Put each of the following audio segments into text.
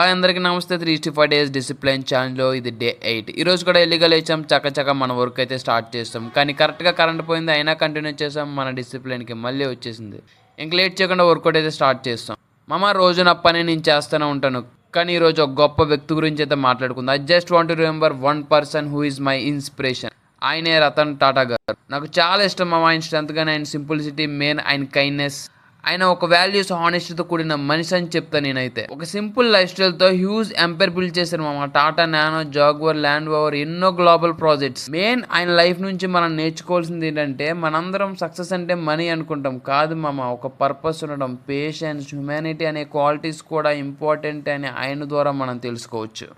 Hi అందరికీ నమస్తే. 365 days discipline ఛానల్లో ఇది డే 8. ఈరోజు కూడా ఎల్లిగా లేచాం, చక్కచక్క మన వర్క్ అయితే స్టార్ట్ చేస్తాం. కానీ కరెక్ట్గా కరెంట్ పోయింది, అయినా కంటిన్యూ చేసాం. మన డిసిప్లిన్కి మళ్ళీ వచ్చేసింది. ఇంక లేట్ చేయకుండా వర్కౌట్ అయితే స్టార్ట్ చేస్తాం. మామ రోజు నా పని నేను చేస్తూనే ఉంటాను, కానీ ఈరోజు ఒక గొప్ప వ్యక్తి గురించి అయితే మాట్లాడుకుందాం. I just want to remember one person who is my inspiration. ఆయనే రతన్ టాటా గారు. నాకు చాలా ఇష్టం మామ ఆయన స్ట్రెంత్, కానీ ఆయన సింప్లిసిటీ మెయిన్, ఆయన కైండ్నెస్, ఆయన ఒక వాల్యూస్ హానెస్టీతో కూడిన మనిషి అని చెప్తాను నేనైతే. ఒక సింపుల్ లైఫ్ స్టైల్తో హ్యూజ్ ఎంపైర్ బిల్డ్ చేశారు మామ. Tata Nano, Jaguar, Land Rover, ఎన్నో గ్లోబల్ ప్రాజెక్ట్స్. మెయిన్ ఆయన లైఫ్ నుంచి మనం నేర్చుకోవాల్సింది ఏంటంటే, మనందరం సక్సెస్ అంటే మనీ అనుకుంటాం, కాదు మామ. ఒక పర్పస్ ఉండడం, పేషెన్స్, హ్యుమానిటీ అనే క్వాలిటీస్ కూడా ఇంపార్టెంట్ అని ఆయన ద్వారా మనం తెలుసుకోవచ్చు.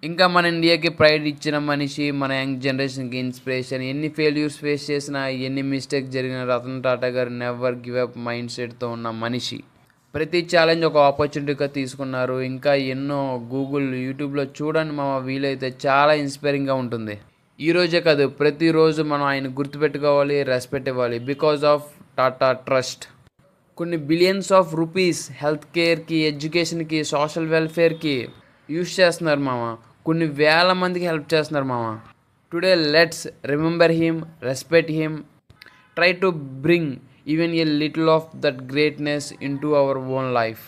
ఇంకా మన ఇండియాకి ప్రైడ్ ఇచ్చిన మనిషి, మన యంగ్ జనరేషన్కి ఇన్స్పిరేషన్. ఎన్ని ఫెయిల్యూర్స్ ఫేస్ చేసినా, ఎన్ని మిస్టేక్స్ జరిగిన రతన్ టాటా గారు నెవర్ గివ్ అప్ మైండ్ సెట్తో ఉన్న మనిషి. ప్రతి ఛాలెంజ్ ఒక ఆపర్చునిటీగా తీసుకున్నారు. ఇంకా ఎన్నో గూగుల్, యూట్యూబ్లో చూడండి మామ, వీలైతే చాలా ఇన్స్పైరింగ్గా ఉంటుంది. ఈ రోజే కాదు, ప్రతిరోజు మనం ఆయన గుర్తుపెట్టుకోవాలి, రెస్పెక్ట్ ఇవ్వాలి. బికాజ్ ఆఫ్ టాటా ట్రస్ట్ కొన్ని బిలియన్స్ ఆఫ్ రూపీస్ హెల్త్ కేర్కి, ఎడ్యుకేషన్కి, సోషల్ వెల్ఫేర్కి యూస్ చేస్తున్నారు మామ. కొన్ని వేల మందికి హెల్ప్ చేస్తున్నారు మామ. Today let's remember him, respect him, try to bring even a little of that greatness in to our own life.